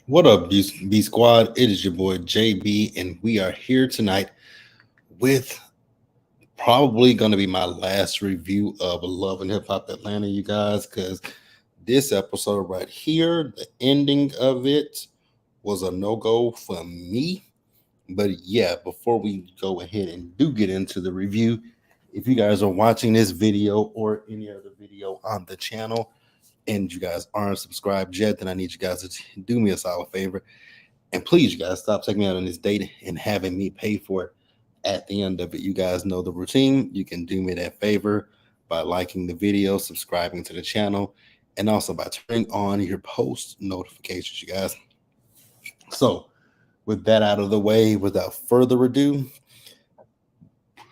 What up, B Squad? It is your boy JB, and we are here tonight with probably going to be my last review of Love and Hip Hop Atlanta, you guys, because this episode right here, the ending of it was a no go for me. But yeah, before we go ahead and do get into the review, if you guys are watching this video or any other video on the channel and you guys aren't subscribed yet, then I need you guys to do me a solid favor. And please, you guys, stop taking me out on this date and having me pay for it at the end of it. You guys know the routine. You can do me that favor by liking the video, subscribing to the channel, and also by turning on your post notifications, you guys. So, with that out of the way, without further ado,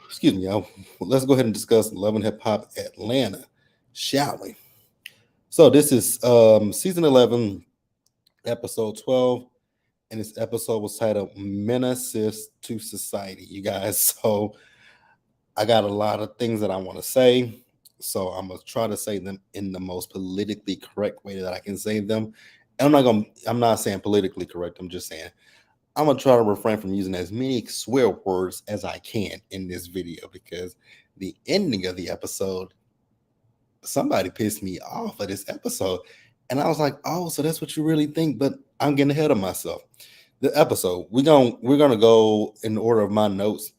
excuse me, y'all, let's go ahead and discuss Love and Hip Hop Atlanta, shall we? So, this is season 11, episode 12. And this episode was titled Mena-ce to Society, you guys. So I got a lot of things that I want to say. So I'm gonna try to say them in the most politically correct way that I can say them. And I'm not saying politically correct, I'm just saying I'm gonna try to refrain from using as many swear words as I can in this video because the ending of the episode, somebody pissed me off of this episode. And I was like, oh, so that's what you really think, but I'm getting ahead of myself. The episode, we're gonna go in order of my notes,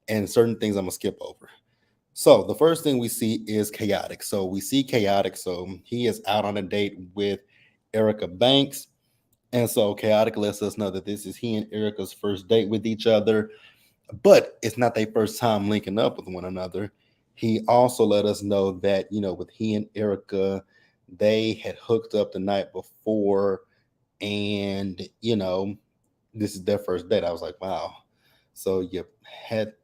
and certain things I'm gonna skip over. So the first thing we see is chaotic. So we see chaotic. So he is out on a date with Erica Banks. And so chaotic lets us know that this is he and Erica's first date with each other, but it's not their first time linking up with one another. He also let us know that, with he and Erica, they had hooked up the night before, and this is their first date. I was like, wow. So you had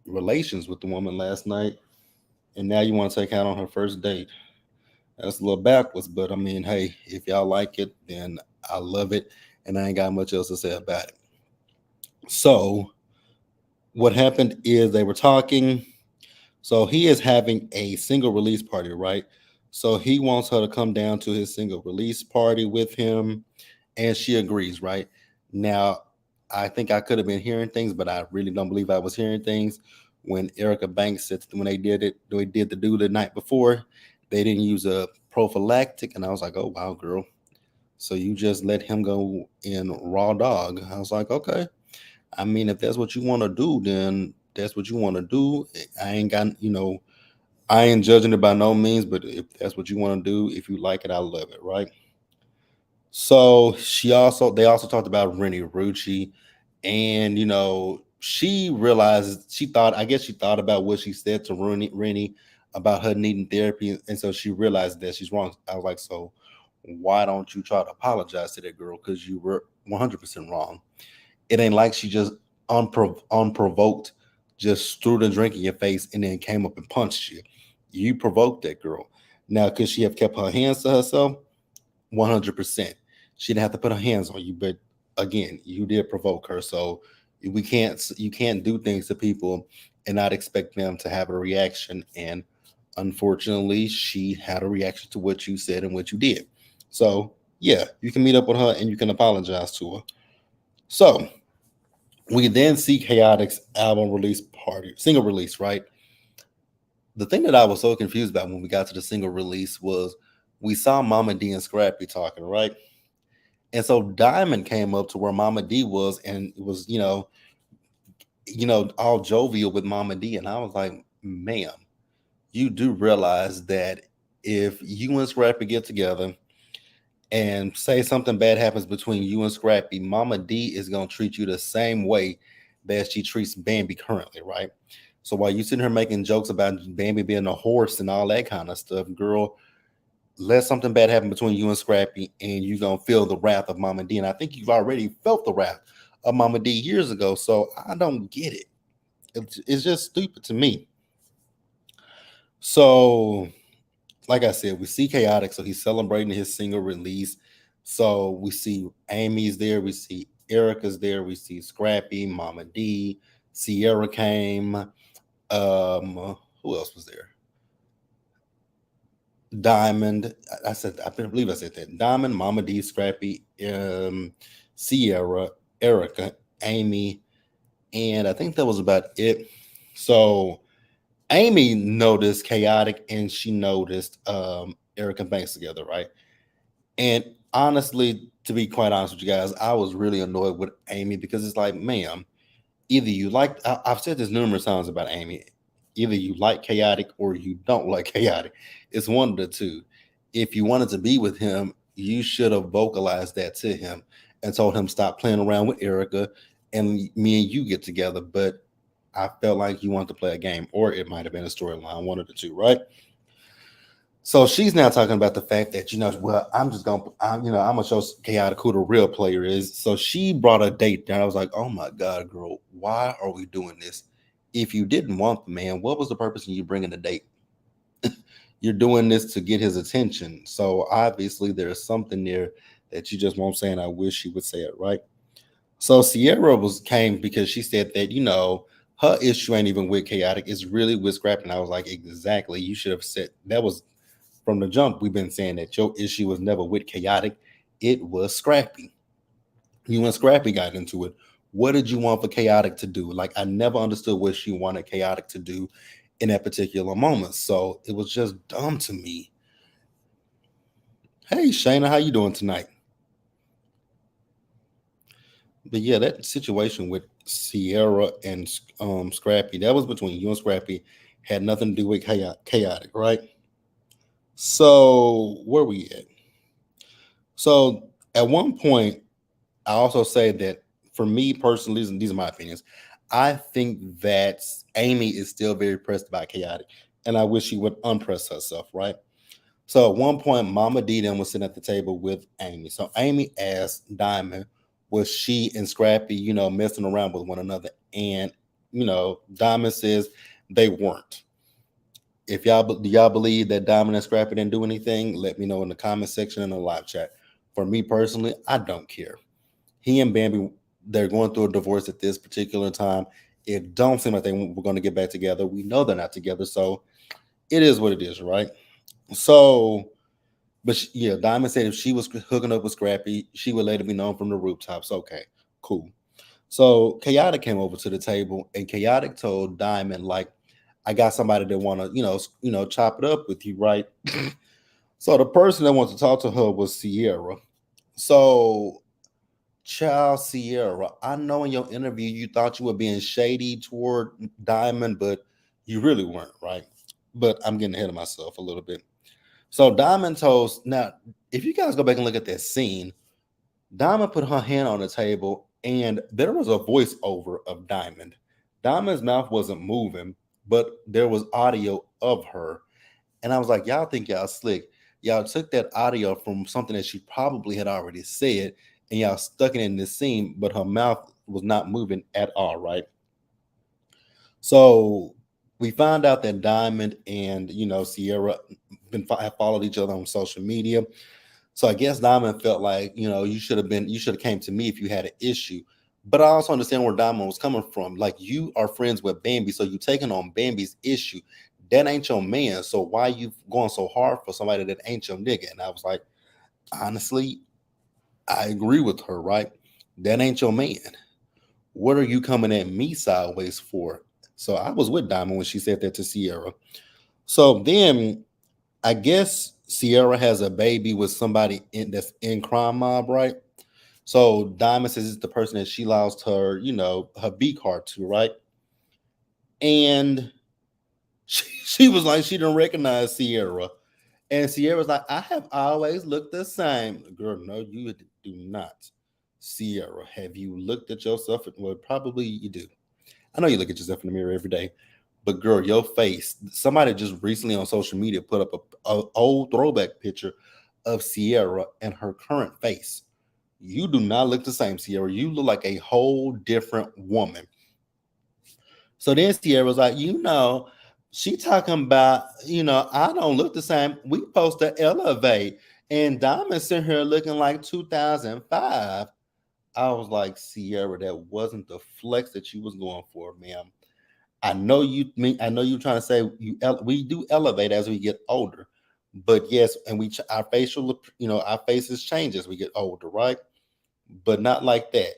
relations with the woman last night, and now you want to take out on her first date. That's a little backwards, but I mean, hey, if y'all like it, then I love it, and I ain't got much else to say about it. So what happened is they were talking. So he is having a single release party, right? So he wants her to come down to his single release party with him, and she agrees, right? Now, I think I could have been hearing things, but I really don't believe I was hearing things when Erica Banks said when they did the do the night before, they didn't use a prophylactic, and I was like, oh wow, girl. So you just let him go in raw dog. I was like, okay. I mean, if that's what you want to do, then that's what you want to do. I ain't got, I ain't judging it by no means, but if that's what you want to do, if you like it, I love it, right? So they also talked about Rennie Rucci, and she realized I guess she thought about what she said to Rennie about her needing therapy, and so she realized that she's wrong. I was like, so why don't you try to apologize to that girl because you were 100% wrong. It ain't like she just unprovoked just threw the drink in your face and then came up and punched you. You provoked that girl. Now, could she have kept her hands to herself? 100%. She didn't have to put her hands on you, but again, you did provoke her. So you can't do things to people and not expect them to have a reaction. And unfortunately, she had a reaction to what you said and what you did. So yeah, you can meet up with her and you can apologize to her. So we then see Chaotic's album release party, single release, right? The thing that I was so confused about when we got to the single release was we saw Mama D and Scrappy talking, right? And so Diamond came up to where Mama D was and it was, all jovial with Mama D. And I was like, ma'am, you do realize that if you and Scrappy get together and say something bad happens between you and Scrappy, Mama D is gonna treat you the same way that she treats Bambi currently, right? So while you sitting here making jokes about Bambi being a horse and all that kind of stuff, girl, let something bad happen between you and Scrappy, and you're gonna feel the wrath of Mama D. And I think you've already felt the wrath of Mama D years ago. So I don't get it. It's just stupid to me. So like I said, we see Chaotic, so he's celebrating his single release. So we see Amy's there, we see Erica's there, we see Scrappy, Mama D, Sierra came. Who else was there? Diamond. I believe I said that. Diamond, Mama D, Scrappy, Sierra, Erica, Amy, and I think that was about it. So Amy noticed Chaotic and she noticed Erica Banks together, right? And honestly, to be quite honest with you guys, I was really annoyed with Amy because it's like, ma'am, either you like, I've said this numerous times about Amy, either you like Chaotic or you don't like Chaotic. It's one of the two. If you wanted to be with him, you should have vocalized that to him and told him stop playing around with Erica and me and you get together. But I felt like you wanted to play a game, or it might have been a storyline, one of the two, right? So she's now talking about the fact that, well, I'm gonna show Chaotic who the real player is. So she brought a date down. I was like, oh my god, girl, why are we doing this? If you didn't want the man, what was the purpose of you bringing a date? You're doing this to get his attention. So obviously there's something there that you just won't say, and I wish she would say it, right? So Sierra came because she said that her issue ain't even with Chaotic, it's really with Scrap. And I was like, exactly. You should have said that was from the jump. We've been saying that your issue was never with Chaotic, it was Scrappy. You and Scrappy got into it. What did you want for Chaotic to do? Like, I never understood what she wanted Chaotic to do in that particular moment. So it was just dumb to me. Hey Shayna, how you doing tonight? But yeah, that situation with Sierra and Scrappy, that was between you and Scrappy, had nothing to do with Chaotic, right? So where we at? So at one point, I also say that for me personally, these are my opinions. I think that Amy is still very pressed by Chaotic, and I wish she would unpress herself, right? So at one point, Mama D then was sitting at the table with Amy. So Amy asked Diamond, was she and Scrappy, messing around with one another? And Diamond says they weren't. If do y'all believe that Diamond and Scrappy didn't do anything? Let me know in the comment section and the live chat. For me personally, I don't care. He and Bambi, they're going through a divorce at this particular time. It don't seem like they were going to get back together. We know they're not together, so it is what it is, right? So, but yeah, Diamond said if she was hooking up with Scrappy, she would let it be known from the rooftops. Okay, cool. So Chaotic came over to the table, and Chaotic told Diamond, like, I got somebody that want to, chop it up with you, right? So the person that wants to talk to her was Sierra. So, child Sierra, I know in your interview you thought you were being shady toward Diamond, but you really weren't, right? But I'm getting ahead of myself a little bit. So Diamond told now, if you guys go back and look at that scene, Diamond put her hand on the table and there was a voiceover of Diamond. Diamond's mouth wasn't moving, but there was audio of her. And I was like, y'all think y'all slick. Y'all took that audio from something that she probably had already said and y'all stuck it in this scene, but her mouth was not moving at all, right? So we found out that Diamond and Sierra have followed each other on social media. So I guess Diamond felt like you should have came to me if you had an issue. But I also understand where Diamond was coming from. Like, you are friends with Bambi, so you taking on Bambi's issue. That ain't your man. So why you going so hard for somebody that ain't your nigga? And I was like, honestly, I agree with her, right? That ain't your man. What are you coming at me sideways for? So I was with Diamond when she said that to Sierra. So then I guess Sierra has a baby with somebody that's in crime mob, right? So Diamond says it's the person that she lost her, her B card to, right? And she was like, she didn't recognize Sierra. And Sierra's like, I have always looked the same. Girl, no, you do not. Sierra, have you looked at yourself? Well, probably you do. I know you look at yourself in the mirror every day, but girl, your face. Somebody just recently on social media put up a old throwback picture of Sierra and her current face. You do not look the same, Sierra. You look like a whole different woman. So then Sierra was like, she talking about, I don't look the same. We supposed to elevate. And Diamond sitting here looking like 2005. I was like, Sierra, that wasn't the flex that you was going for, ma'am. I know you trying to say we do elevate as we get older, But yes, and our facial, our faces change as we get older, right? But not like that.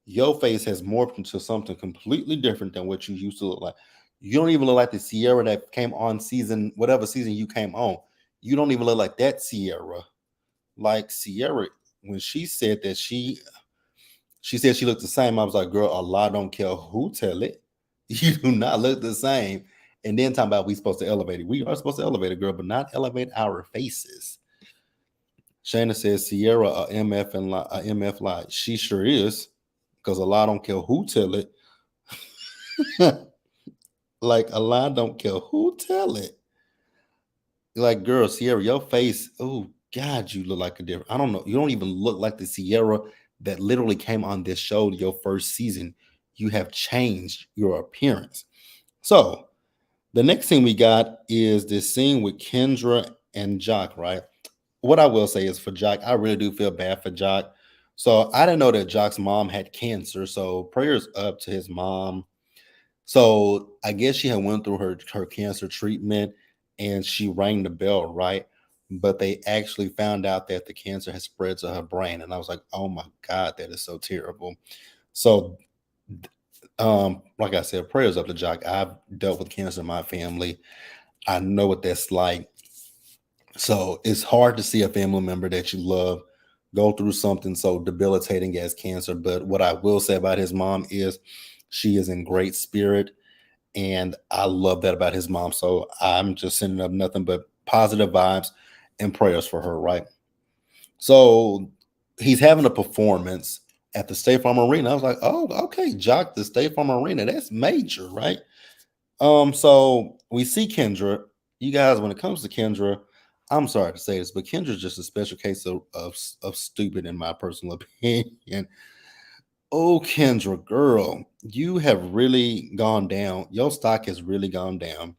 Your face has morphed into something completely different than what you used to look like. You don't even look like the Sierra that came on season, whatever season you came on. You don't even look like that Sierra. Like Sierra, when she said she looked the same. I was like, girl, Allah don't care who tell it. You do not look the same. And then talking about we supposed to elevate it. We are supposed to elevate it, girl, but not elevate our faces. Shayna says Sierra a MF and a MF lie. She sure is, because Allah don't care who tell it. Like Allah don't care who tell it. Like, girl, Sierra, your face, oh God, you look like a different. I don't know. You don't even look like the Sierra that literally came on this show your first season. You have changed your appearance. So the next thing we got is this scene with Kendra and Jock, right? What I will say is for Jock, I really do feel bad for Jock. So I didn't know that Jock's mom had cancer. So prayers up to his mom. So I guess she had went through her cancer treatment and she rang the bell, right? But they actually found out that the cancer has spread to her brain. And I was like, oh my God, that is so terrible. So like I said, prayers up to Jock. I've dealt with cancer in my family. I know what that's like. So it's hard to see a family member that you love go through something so debilitating as cancer. But what I will say about his mom is she is in great spirit. And I love that about his mom. So I'm just sending up nothing but positive vibes and prayers for her, right? So he's having a performance at the State Farm Arena. I was like, oh, okay, Jock, the State Farm Arena, that's major, right? So we see Kendra. You guys, when it comes to Kendra, I'm sorry to say this, but Kendra's just a special case of stupid in my personal opinion. Oh, Kendra, girl, you have really gone down. Your stock has really gone down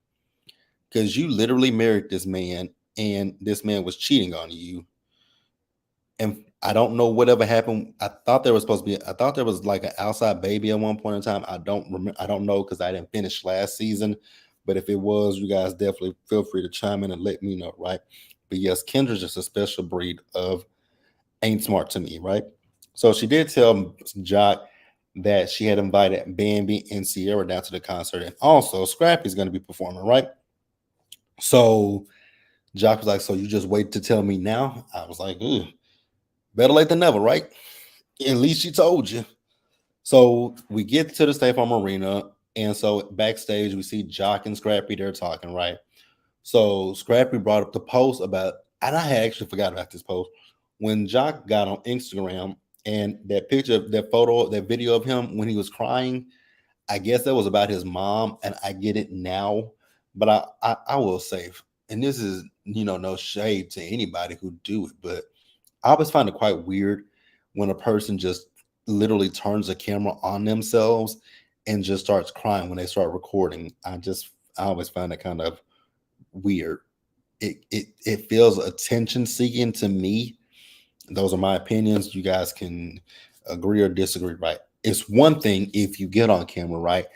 because you literally married this man and this man was cheating on you. And I don't know whatever happened. I thought there was like an outside baby at one point in time. I don't remember. I don't know because I didn't finish last season. But if it was, you guys definitely feel free to chime in and let me know, right? But yes, Kendra's just a special breed of ain't smart to me, right? So she did tell Jock that she had invited Bambi and Sierra down to the concert, and also Scrappy's going to be performing, right? So Jock was like, "So you just wait to tell me now?" I was like, "Ugh, better late than never, right?" At least she told you. So we get to the State Farm Arena, and so backstage we see Jock and Scrappy there talking, right? So Scrappy brought up the post about, and I had actually forgot about this post when Jock got on Instagram and that picture, that photo, that video of him when he was crying. I guess that was about his mom, and I get it now. But I will say, and this is no shade to anybody who do it, but I always find it quite weird when a person just literally turns a camera on themselves and just starts crying when they start recording. I always find it kind of weird. It feels attention seeking to me. Those are my opinions. You guys can agree or disagree, right? It's one thing if you get on camera, right,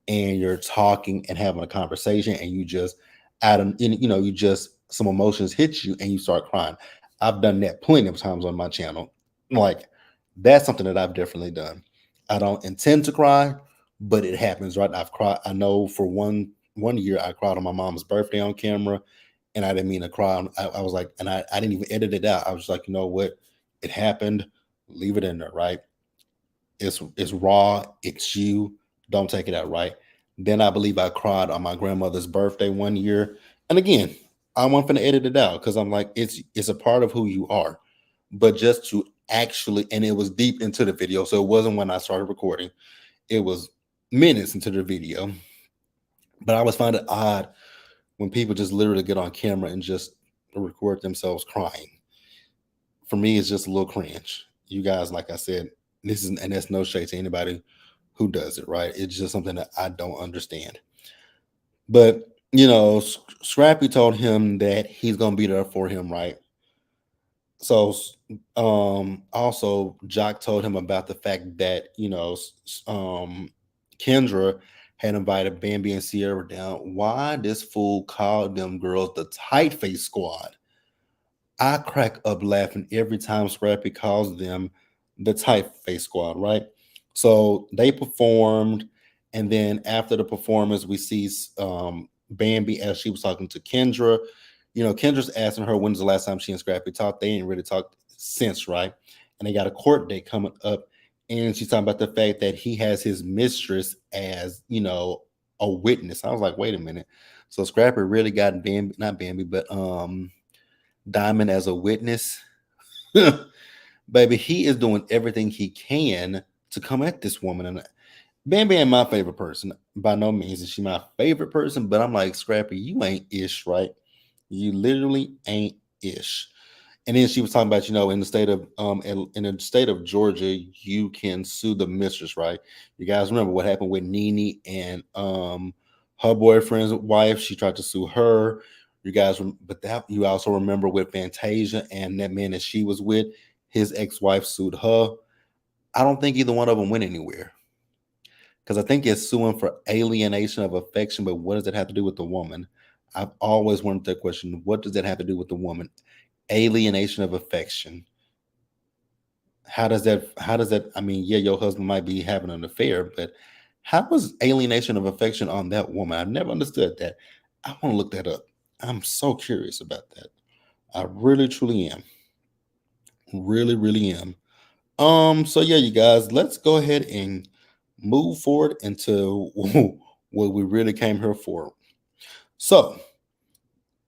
and you're talking and having a conversation, and you just add, you just some emotions hit you and you start crying. I've done that plenty of times on my channel. Like that's something that I've definitely done. I don't intend to cry, but it happens, right? I've cried. I know for one year I cried on my mom's birthday on camera, and I didn't mean to cry. I was like, and I didn't even edit it out. I was like, you know what? It happened. Leave it in there, right? It's raw. It's you. Don't take it out, right? Then I believe I cried on my grandmother's birthday one year, and again, I wasn't gonna edit it out because I'm like, it's a part of who you are. But just to actually, and it was deep into the video, so it wasn't when I started recording. It was minutes into the video. But I always find it odd when people just literally get on camera and just record themselves crying. For me, it's just a little cringe. You guys, like I said, this is, and that's no shade to anybody who does it, right? It's just something that I don't understand. But Scrappy told him that he's gonna be there for him, right? So, also Jock told him about the fact that Kendra had invited Bambi and Sierra down. Why this fool called them girls the tight face squad? I crack up laughing every time Scrappy calls them the Typeface Squad, right? So they performed, and then after the performance, we see Bambi as she was talking to Kendra. Kendra's asking her when's the last time she and Scrappy talked. They ain't really talked since, right? And they got a court date coming up, and she's talking about the fact that he has his mistress as a witness. I was like, wait a minute. So Scrappy really got Bambi, not Bambi, but Diamond as a witness. Baby, he is doing everything he can to come at this woman. And Bambi ain't my favorite person. By no means is she my favorite person, but I'm like, Scrappy, you ain't ish, right? You literally ain't ish. And then she was talking about, in the state of in the state of Georgia, you can sue the mistress, right? You guys remember what happened with Nene and her boyfriend's wife? She tried to sue her. You guys, but that you also remember with Fantasia and that man that she was with, his ex-wife sued her. I don't think either one of them went anywhere because I think it's suing for alienation of affection. But what does it have to do with the woman? I've always wondered that question. What does that have to do with the woman? Alienation of affection. How does that I mean, yeah, your husband might be having an affair, but how was alienation of affection on that woman? I've never understood that. I want to look that up. I'm so curious about that. I really truly am. Really, really am. So yeah, you guys, let's go ahead and move forward into what we really came here for. So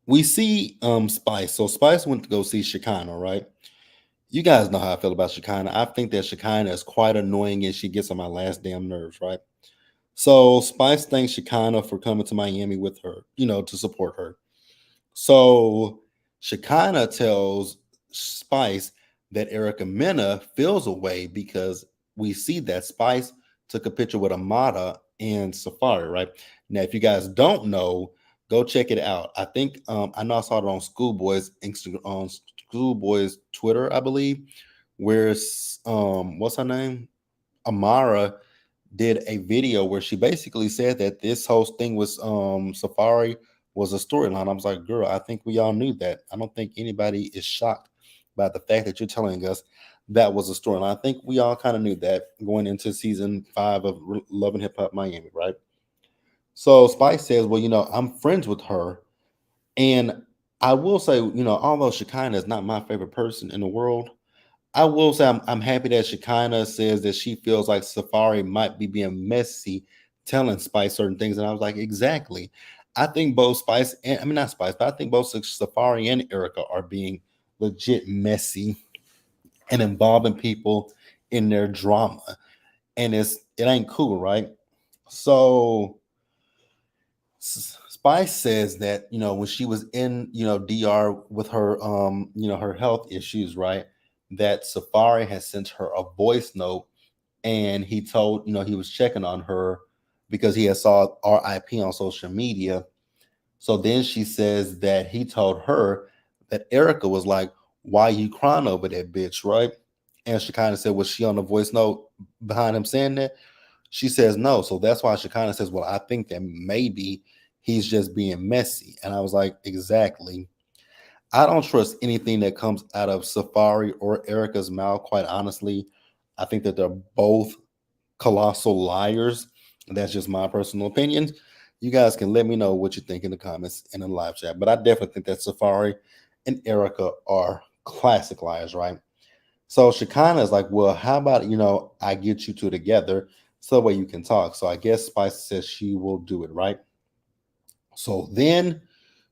we see Spice. So Spice went to go see Shekinah, right? You guys know how I feel about Shekinah. I think that Shekinah is quite annoying and she gets on my last damn nerves, right? So Spice thanks Shekinah for coming to Miami with her, to support her. So Shekinah tells Spice that Erica Mena feels away because we see that Spice took a picture with Amada and Safari, right? Now, if you guys don't know, go check it out. I think I know I saw it on Schoolboy's Instagram, on Schoolboy's Twitter, I believe, where what's her name? Amara did a video where she basically said that this whole thing was Safari was a storyline. I was like, girl, I think we all knew that. I don't think anybody is shocked by the fact that you're telling us that was a storyline. I think we all kind of knew that going into season 5 of Love and Hip Hop Miami, right? So Spice says, well, I'm friends with her. And I will say, although Shekinah is not my favorite person in the world, I will say I'm happy that Shekinah says that she feels like Safari might be being messy, telling Spice certain things. And I was like, exactly. I think both Spice and I mean not Spice, but I think both Safari and Erica are being legit messy and involving people in their drama. And it ain't cool, right? So Spice says that when she was in DR with her her health issues, right? That Safari has sent her a voice note, and he told he was checking on her because he had saw RIP on social media. So then she says that he told her that Erica was like, "Why you crying over that bitch?" Right? And she kind of said, "Was she on the voice note behind him saying that?" She says no. So that's why she kind of says, well, I think that maybe he's just being messy. And I was like, exactly. I don't trust anything that comes out of Safari or Erica's mouth, quite honestly. I think that they're both colossal liars. That's just my personal opinions. You guys can let me know what you think in the comments and in the live chat. But I definitely think that Safari and Erica are classic liars, right? So Shekinah is like, well, how about, I get you two together so that way you can talk. So I guess Spice says she will do it, right? So then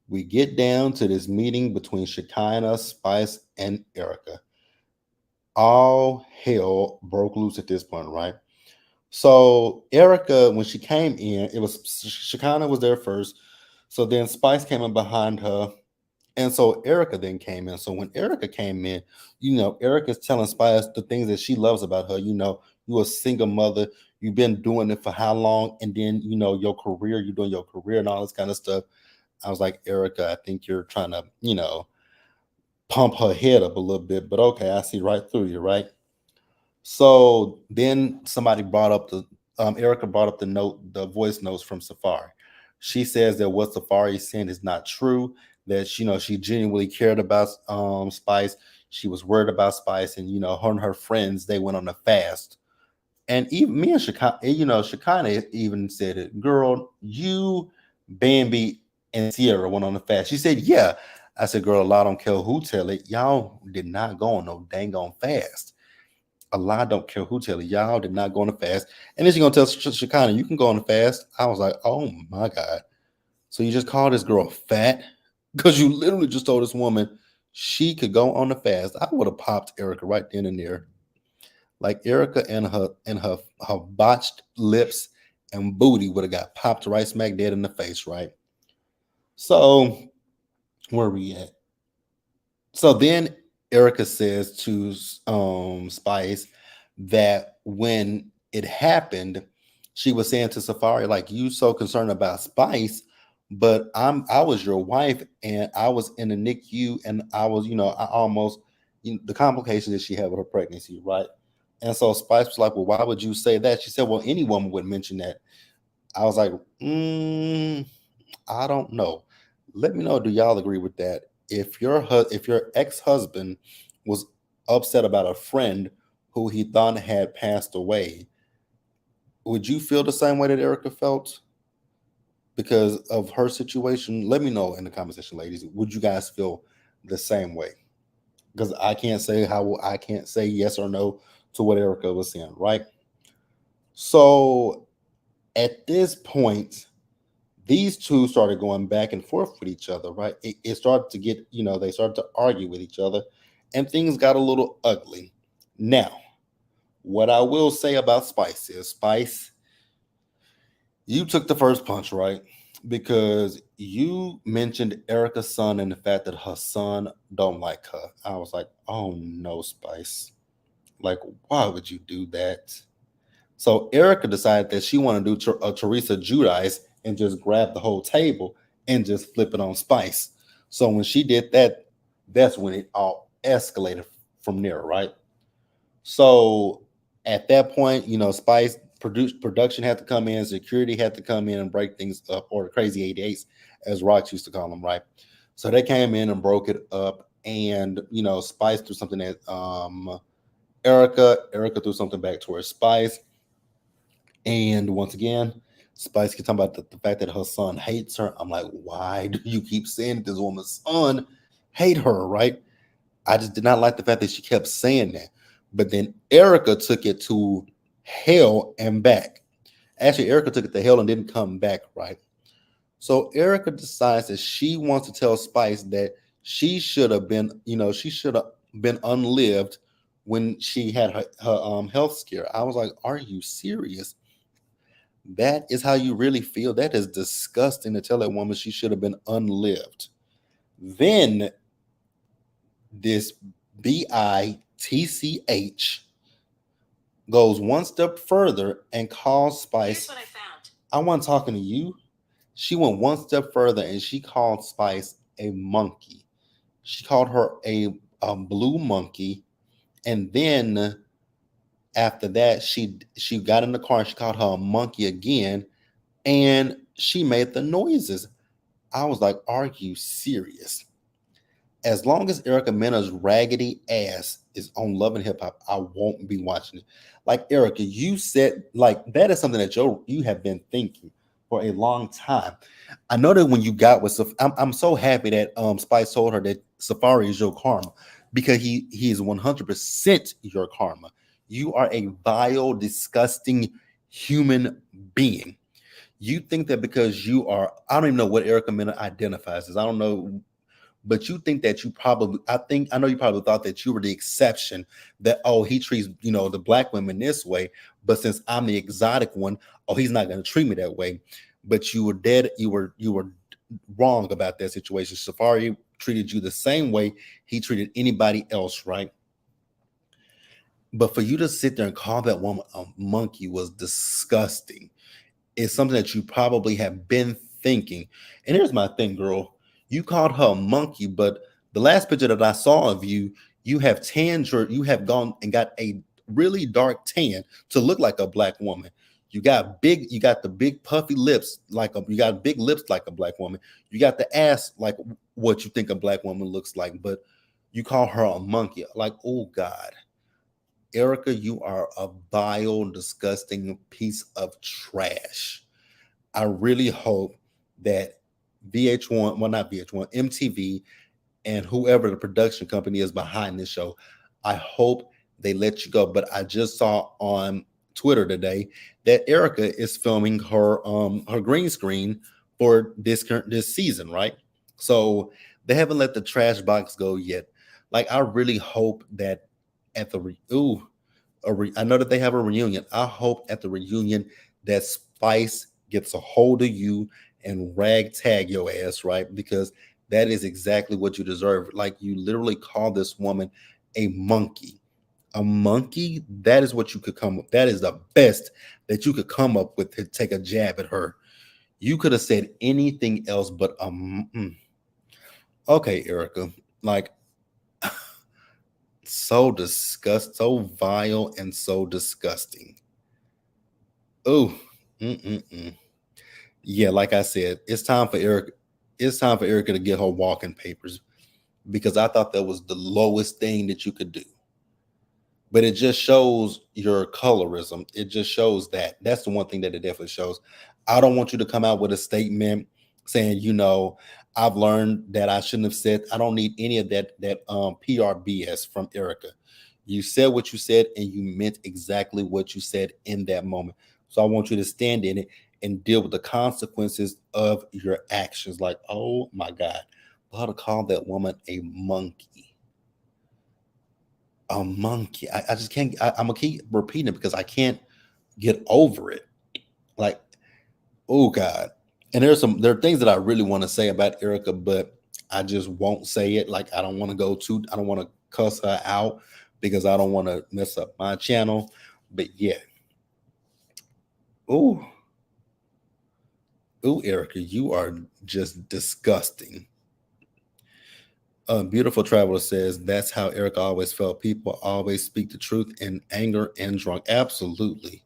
we get down to this meeting between Shekinah, Spice, and Erica. All hell broke loose at this point, right? So Erica, when she came in, it was Shekinah was there first. So then Spice came in behind her. And so Erica then came in. So when Erica came in, Erica's telling Spice the things that she loves about her. You're a single mother. You've been doing it for how long? And then, your career, you're doing your career and all this kind of stuff. I was like, Erica, I think you're trying to, pump her head up a little bit. But okay, I see right through you, right? So then somebody brought up Erica brought up the voice notes from Safari. She says that what Safari is saying is not true, that she genuinely cared about Spice. She was worried about Spice, and her and her friends, they went on a fast. And even me and Shekinah even said it, girl, you, Bambi, and Sierra went on a fast. She said, yeah. I said, girl, I don't care who tell it. Y'all did not go on no dang on fast. Allah don't care who tell it. Y'all did not go on a fast. And then she gonna tell Shekinah, you can go on a fast. I was like, oh my God. So you just called this girl fat? Because you literally just told this woman she could go on a fast. I would have popped Erica right then and there. Like Erica and her botched lips and booty would have got popped right smack dead in the face, right? So where are we at? So then Erica says to Spice that when it happened, she was saying to Safari, like, you so concerned about Spice, but I was your wife and I was in the NICU and I was, I almost, the complications that she had with her pregnancy, right? And so Spice was like, well, why would you say that? She said, well, any woman would mention that. I was like, I don't know. Let me know. Do y'all agree with that? If your ex-husband was upset about a friend who he thought had passed away, would you feel the same way that Erica felt because of her situation? Let me know in the comment section, ladies. Would you guys feel the same way? Because I can't say yes or no to what Erica was saying, right? So at this point, these two started going back and forth with each other, right? It started to get, they started to argue with each other and things got a little ugly. Now, what I will say about Spice is, Spice, you took the first punch, right? Because you mentioned Erica's son and the fact that her son don't like her. I was like, oh no, Spice. Like, why would you do that? So Erica decided that she wanted to do a Teresa Judice and just grab the whole table and just flip it on Spice. So when she did that, that's when it all escalated from there, right? So at that point, Spice production had to come in, security had to come in and break things up, or the crazy 88s, as Rox used to call them, right? So they came in and broke it up, and Spice threw something at Erica threw something back towards Spice. And once again, Spice kept talking about the fact that her son hates her. I'm like, why do you keep saying that this woman's son hate her, right? I just did not like the fact that she kept saying that. But then Erica took it to hell and back. Actually, Erica took it to hell and didn't come back, right? So Erica decides that she wants to tell Spice that she should have been, she should have been unlived when she had her health scare. I was like, are you serious? That is how you really feel? That is disgusting to tell that woman she should have been unlived. Then this BITCH goes one step further and calls Spice. Here's what I found. I wasn't talking to you. She went one step further and she called Spice a monkey. She called her a blue monkey. And then after that, she got in the car and she called her a monkey again. And she made the noises. I was like, are you serious? As long as Erica Mena's raggedy ass is on Love and Hip Hop, I won't be watching it. Like, Erica, you said, like, that is something that you have been thinking for a long time. I know that when you got with I'm so happy that Spice told her that Safari is your karma, because he is 100% your karma. You are a vile, disgusting human being. You think that because you are, I don't even know what Erica Mena identifies as. I don't know, but you think that I know you probably thought that you were the exception, that, oh, he treats, the black women this way, but since I'm the exotic one, oh, he's not going to treat me that way. But you were wrong about that situation. Safari treated you the same way he treated anybody else, right? But for you to sit there and call that woman a monkey was disgusting. It's something that you probably have been thinking. And here's my thing, girl. You called her a monkey, but the last picture that I saw of you, you have gone and got a really dark tan to look like a black woman. You got the big puffy lips you got big lips like a black woman. You got the ass like what you think a black woman looks like, but you call her a monkey. Like, oh God, Erica, you are a vile, disgusting piece of trash. I really hope that VH1, well, not VH1, MTV, and whoever the production company is behind this show, I hope they let you go. But I just saw on Twitter today that Erica is filming her green screen for this season, right? So they haven't let the trash box go yet. Like, I really hope that at the I know that they have a reunion. I hope at the reunion that Spice gets a hold of you and ragtag your ass, right? Because that is exactly what you deserve. Like, you literally call this woman a monkey. A monkey, that is what you could come up. That is the best that you could come up with to take a jab at her. You could have said anything else but okay, Erica. Like, so vile and so disgusting. Oh, yeah. Like I said, it's time for Erica. It's time for Erica to get her walking papers because I thought that was the lowest thing that you could do. But it just shows your colorism. It just shows that that's the one thing that it definitely shows. I don't want you to come out with a statement saying, I've learned that I shouldn't have said. I don't need any of that PR BS from Erica. You said what you said and you meant exactly what you said in that moment. So I want you to stand in it and deal with the consequences of your actions. Like, oh my God, how to call that woman a monkey. A monkey. I just can't. I'm gonna keep repeating it because I can't get over it. Like, oh God. And there are things that I really want to say about Erica, but I just won't say it. Like, I don't want to I don't want to cuss her out because I don't want to mess up my channel. But yeah. Oh, Erica, you are just disgusting. Beautiful Traveler says that's how Erica always felt. People always speak the truth in anger and drunk. Absolutely.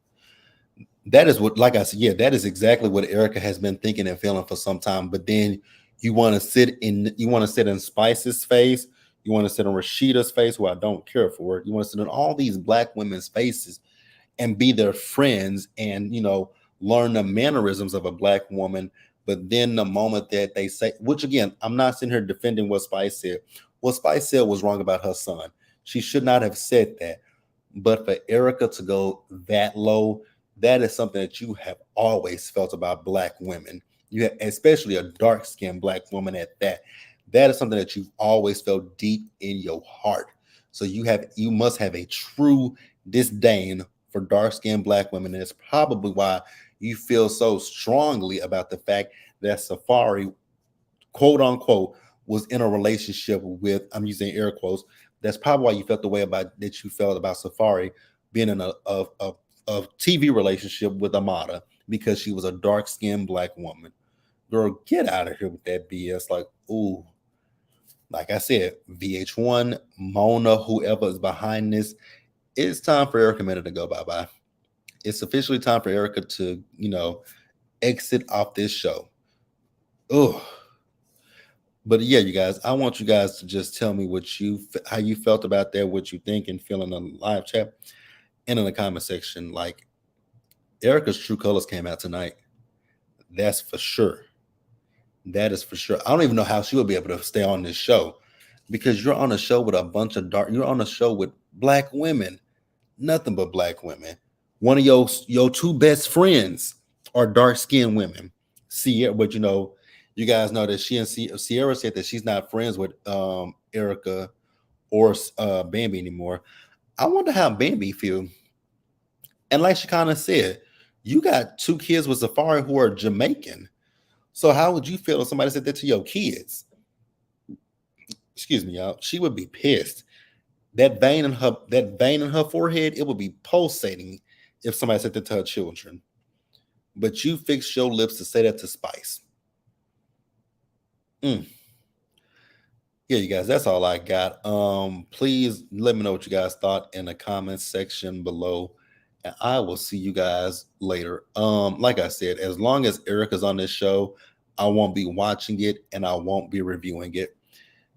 That is what, like I said, yeah, that is exactly what Erica has been thinking and feeling for some time. But then you want to sit in Spice's face, you want to sit in Rashida's face, who I don't care for. You want to sit in all these black women's faces and be their friends and learn the mannerisms of a black woman. But then the moment that they say, which again, I'm not sitting here defending what Spice said. What Spice said was wrong about her son. She should not have said that. But for Erica to go that low, that is something that you have always felt about black women. You have, especially a dark-skinned black woman at that. That is something that you've always felt deep in your heart. So you must have a true disdain for dark-skinned black women, and it's probably why you feel so strongly about the fact that Safari, quote unquote, was in a relationship with, I'm using air quotes. That's probably why you felt the way that you felt about Safari being in a TV relationship with Amada, because she was a dark-skinned black woman. Girl, get out of here with that BS. Like, ooh, like I said, VH1, Mona, whoever is behind this, it's time for Erica Mena to go bye-bye. It's officially time for Erica to, exit off this show. Oh, but yeah, you guys, I want you guys to just tell me how you felt about that, what you think, and feel in the live chat and in the comment section. Like, Erica's true colors came out tonight. That's for sure. That is for sure. I don't even know how she would be able to stay on this show, because you're on a show with a bunch of you're on a show with black women, nothing but black women. One of your two best friends are dark-skinned women. Sierra, but you guys know that she and Sierra said that she's not friends with Erica or Bambi anymore. I wonder how Bambi feel. And like she kind of said, you got two kids with Safari who are Jamaican. So how would you feel if somebody said that to your kids? Excuse me, y'all. She would be pissed. That vein in her forehead, it would be pulsating if somebody said that to her children. But you fixed your lips to say that to Spice. Yeah, you guys, that's all I got. Please let me know what you guys thought in the comments section below. And I will see you guys later. Like I said, as long as Erica's on this show, I won't be watching it and I won't be reviewing it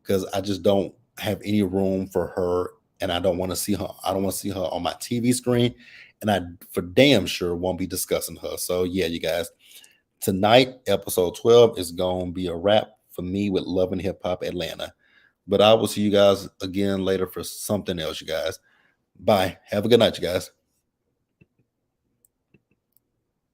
because I just don't have any room for her, and I don't want to see her. I don't want to see her on my TV screen, and I for damn sure won't be discussing her. So yeah, you guys, tonight episode 12 is gonna be a wrap for me with Love and Hip Hop Atlanta. But I will see you guys again later for something else, you guys. Bye. Have a good night, you guys.